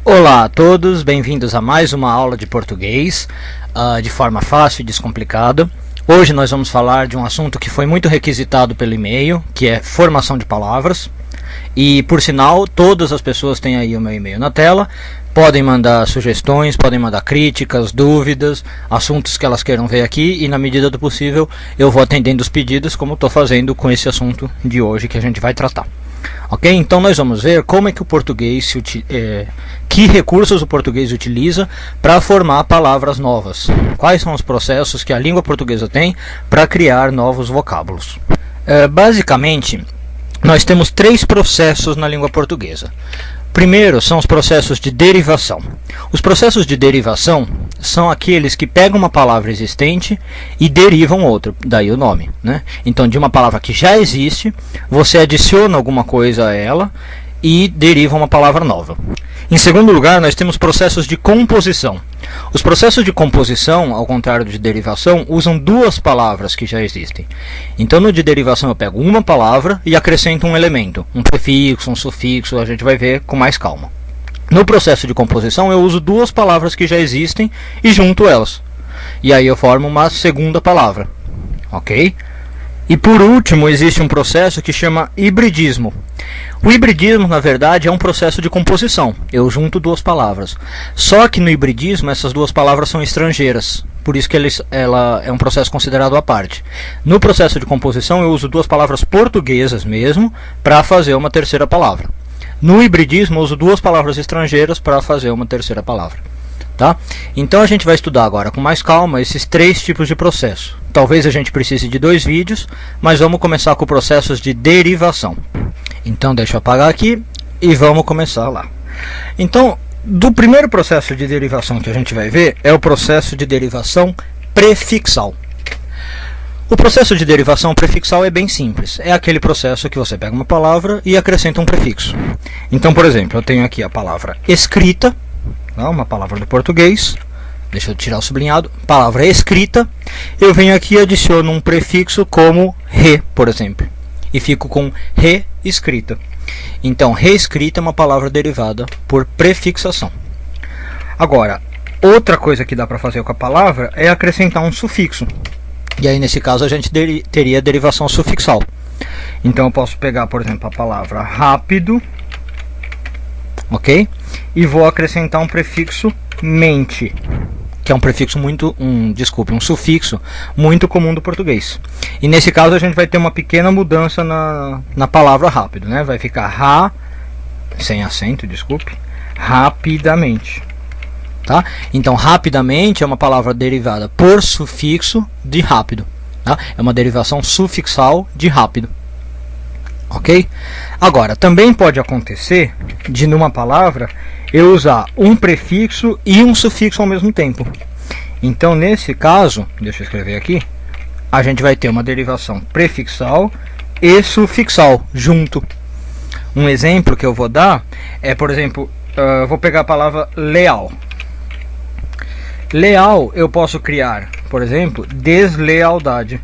Olá a todos, bem-vindos a mais uma aula de português de forma fácil e descomplicada. Hoje nós vamos falar de um assunto que foi muito requisitado pelo e-mail, que é formação de palavras. E por sinal, todas as pessoas têm aí o meu e-mail na tela, podem mandar sugestões, podem mandar críticas, dúvidas, assuntos que elas queiram ver aqui, e na medida do possível eu vou atendendo os pedidos, como estou fazendo com esse assunto de hoje que a gente vai tratar. Ok? Então nós vamos ver como é que o português que recursos o português utiliza para formar palavras novas. Quais são os processos que a língua portuguesa tem para criar novos vocábulos. Basicamente, nós temos três processos na língua portuguesa. Primeiro são os processos de derivação. Os processos de derivação são aqueles que pegam uma palavra existente e derivam outra, daí o nome, né? Então, de uma palavra que já existe, você adiciona alguma coisa a ela e deriva uma palavra nova. Em segundo lugar, nós temos processos de composição. Os processos de composição, ao contrário de derivação, usam duas palavras que já existem. Então, no de derivação eu pego uma palavra e acrescento um elemento, um prefixo, um sufixo, a gente vai ver com mais calma. No processo de composição eu uso duas palavras que já existem e junto elas. E aí eu formo uma segunda palavra. Ok? E por último, existe um processo que chama hibridismo. O hibridismo, na verdade, é um processo de composição. Eu junto duas palavras. Só que no hibridismo, essas duas palavras são estrangeiras. Por isso que ela é um processo considerado à parte. No processo de composição, eu uso duas palavras portuguesas mesmo para fazer uma terceira palavra. No hibridismo, eu uso duas palavras estrangeiras para fazer uma terceira palavra. Tá? Então a gente vai estudar agora com mais calma esses três tipos de processo. Talvez a gente precise de 2 vídeos, mas vamos começar com processos de derivação. Então deixa eu apagar aqui e vamos começar lá. Então, do primeiro processo de derivação que a gente vai ver é o processo de derivação prefixal. O processo de derivação prefixal é bem simples. É aquele processo que você pega uma palavra e acrescenta um prefixo. Então, por exemplo, eu tenho aqui a palavra escrita, uma palavra do português, deixa eu tirar o sublinhado, palavra escrita, eu venho aqui e adiciono um prefixo como re, por exemplo, e fico com reescrita. Então, reescrita é uma palavra derivada por prefixação. Agora, outra coisa que dá para fazer com a palavra é acrescentar um sufixo, e aí nesse caso a gente teria a derivação sufixal. Então eu posso pegar, por exemplo, a palavra rápido, ok? E vou acrescentar um prefixo mente, que é um prefixo um sufixo muito comum do português. E nesse caso a gente vai ter uma pequena mudança na palavra rápido, né? Vai ficar sem acento, desculpe, rapidamente. Tá? Então, rapidamente é uma palavra derivada por sufixo de rápido. Tá? É uma derivação sufixal de rápido. Ok? Agora, também pode acontecer de numa palavra eu usar um prefixo e um sufixo ao mesmo tempo. Então, nesse caso, deixa eu escrever aqui, a gente vai ter uma derivação prefixal e sufixal junto. Um exemplo que eu vou dar é, por exemplo, eu vou pegar a palavra leal. Leal eu posso criar, por exemplo, deslealdade.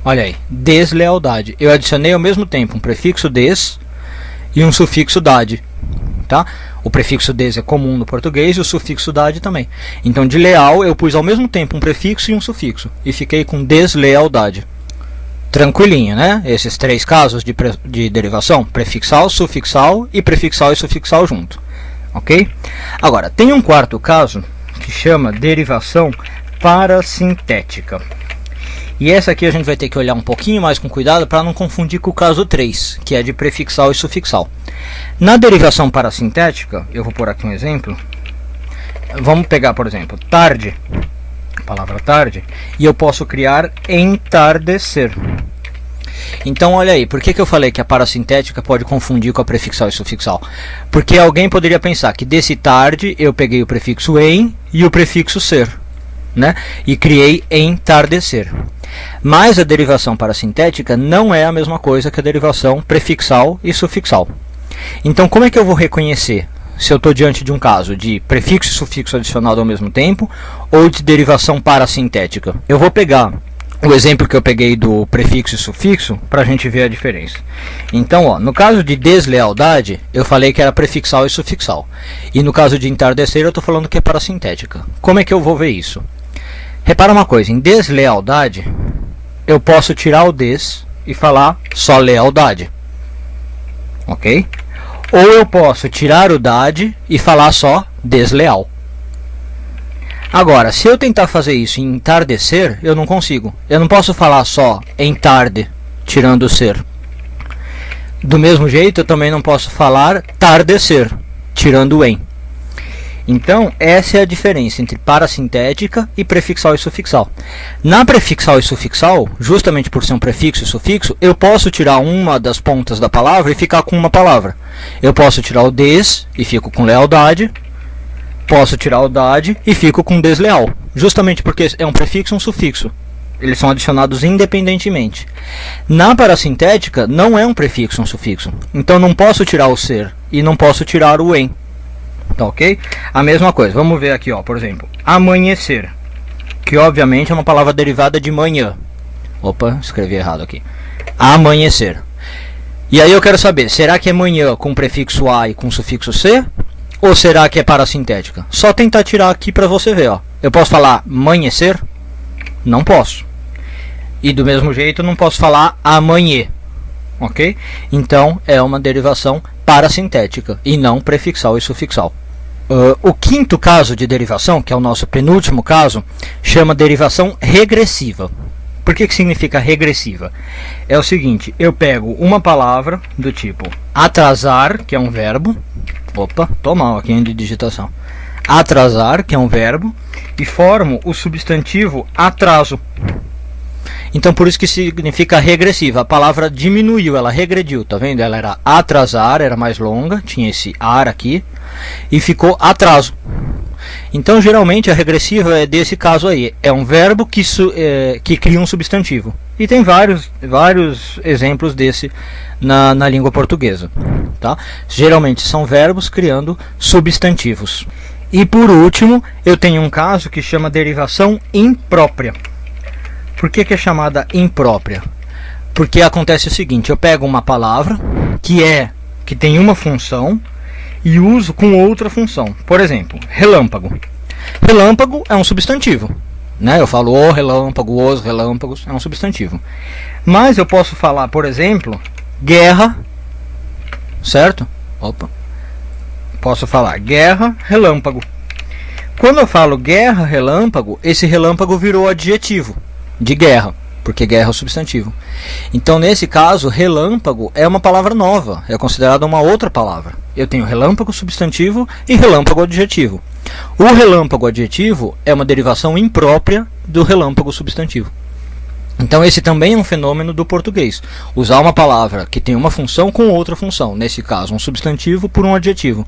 Olha aí, deslealdade. Eu adicionei ao mesmo tempo um prefixo des e um sufixo dade. Tá? O prefixo des é comum no português e o sufixo dade também. Então, de leal eu pus ao mesmo tempo um prefixo e um sufixo. E fiquei com deslealdade. Tranquilinho, né? Esses três casos de derivação: prefixal, sufixal e sufixal junto. Ok? Agora, tem um quarto caso que chama derivação parasintética. E essa aqui a gente vai ter que olhar um pouquinho mais com cuidado para não confundir com o caso 3, que é de prefixal e sufixal. Na derivação parasintética, eu vou pôr aqui um exemplo. Vamos pegar, por exemplo, tarde, a palavra tarde, e eu posso criar entardecer. Então, olha aí, por que eu falei que a parasintética pode confundir com a prefixal e sufixal? Porque alguém poderia pensar que desse tarde eu peguei o prefixo em e o prefixo ser, né? E criei entardecer. Mas a derivação parasintética não é a mesma coisa que a derivação prefixal e sufixal. Então, como é que eu vou reconhecer se eu estou diante de um caso de prefixo e sufixo adicionado ao mesmo tempo ou de derivação parasintética? Eu vou pegar o exemplo que eu peguei do prefixo e sufixo para a gente ver a diferença. Então, ó, no caso de deslealdade, eu falei que era prefixal e sufixal. E no caso de entardecer, eu estou falando que é parasintética. Como é que eu vou ver isso? Repara uma coisa, em deslealdade, eu posso tirar o des e falar só lealdade. Ok? Ou eu posso tirar o dade e falar só desleal. Agora, se eu tentar fazer isso em entardecer, eu não consigo. Eu não posso falar só entarde, tirando o ser. Do mesmo jeito, eu também não posso falar tardecer, tirando o em. Então, essa é a diferença entre parasintética e prefixal e sufixal. Na prefixal e sufixal, justamente por ser um prefixo e sufixo, eu posso tirar uma das pontas da palavra e ficar com uma palavra. Eu posso tirar o des e fico com lealdade. Posso tirar o dade e fico com desleal, justamente porque é um prefixo e um sufixo. Eles são adicionados independentemente. Na parasintética, não é um prefixo e um sufixo. Então não posso tirar o ser e não posso tirar o em. Tá ok? A mesma coisa, vamos ver aqui, ó, por exemplo, amanhecer, que obviamente é uma palavra derivada de manhã. Opa, escrevi errado aqui. Amanhecer. E aí eu quero saber, será que é manhã com prefixo a e com sufixo c? Ou será que é parasintética? Só tentar tirar aqui para você ver, ó. Eu posso falar amanhecer? Não posso. E do mesmo jeito não posso falar amanhã. Ok? Então é uma derivação parasintética e não prefixal e sufixal. O quinto caso de derivação, que é o nosso penúltimo caso, chama derivação regressiva. Por que significa regressiva? É o seguinte, eu pego uma palavra do tipo atrasar, que é um verbo. Opa, tô mal aqui de digitação. Atrasar, que é um verbo, e formo o substantivo atraso. Então por isso que significa regressiva. A palavra diminuiu, ela regrediu, tá vendo? Ela era atrasar, era mais longa, tinha esse ar aqui, e ficou atraso. Então geralmente a regressiva é desse caso aí. É um verbo que cria um substantivo. E tem vários exemplos desse na língua portuguesa. Tá? Geralmente são verbos criando substantivos. E por último, eu tenho um caso que chama derivação imprópria. Por que é chamada imprópria? Porque acontece o seguinte, eu pego uma palavra que tem uma função e uso com outra função. Por exemplo, relâmpago. Relâmpago é um substantivo, né? Eu falo o relâmpago, os relâmpagos, é um substantivo. Mas eu posso falar, por exemplo, guerra, certo? Opa. Posso falar guerra, relâmpago. Quando eu falo guerra, relâmpago, esse relâmpago virou adjetivo de guerra, porque guerra é o substantivo. Então, nesse caso, relâmpago é uma palavra nova, é considerada uma outra palavra. Eu tenho relâmpago substantivo e relâmpago adjetivo. O relâmpago adjetivo é uma derivação imprópria do relâmpago substantivo. Então, esse também é um fenômeno do português. Usar uma palavra que tem uma função com outra função. Nesse caso, um substantivo por um adjetivo.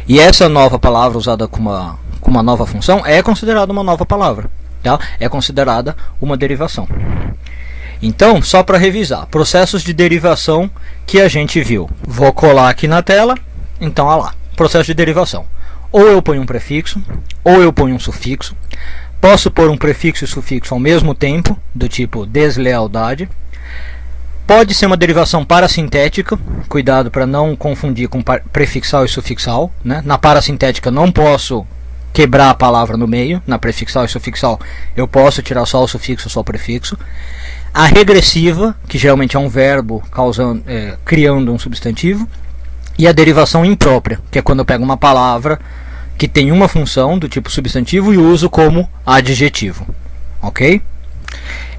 E essa nova palavra usada com uma nova função é considerada uma nova palavra. Tá? É considerada uma derivação. Então, só para revisar, processos de derivação que a gente viu. Vou colar aqui na tela. Então, olha lá, processo de derivação. Ou eu ponho um prefixo, ou eu ponho um sufixo. Posso pôr um prefixo e sufixo ao mesmo tempo, do tipo deslealdade. Pode ser uma derivação parasintética, cuidado para não confundir com prefixal e sufixal, né? Na parasintética não posso quebrar a palavra no meio, na prefixal e sufixal eu posso tirar só o sufixo, só o prefixo. A regressiva, que geralmente é um verbo criando um substantivo. E a derivação imprópria, que é quando eu pego uma palavra que tem uma função do tipo substantivo e uso como adjetivo. Ok?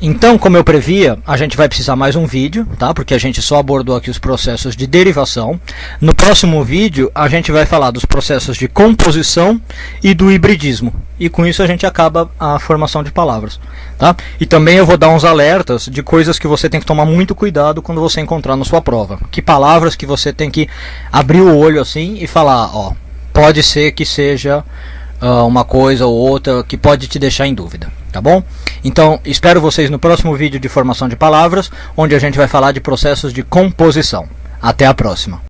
Então, como eu previa, a gente vai precisar mais um vídeo, tá? Porque a gente só abordou aqui os processos de derivação. No próximo vídeo, a gente vai falar dos processos de composição e do hibridismo. E com isso a gente acaba a formação de palavras, tá? E também eu vou dar uns alertas de coisas que você tem que tomar muito cuidado quando você encontrar na sua prova. Que palavras que você tem que abrir o olho assim e falar, ó, pode ser que seja uma coisa ou outra que pode te deixar em dúvida, tá bom? Então, espero vocês no próximo vídeo de formação de palavras, onde a gente vai falar de processos de composição. Até a próxima!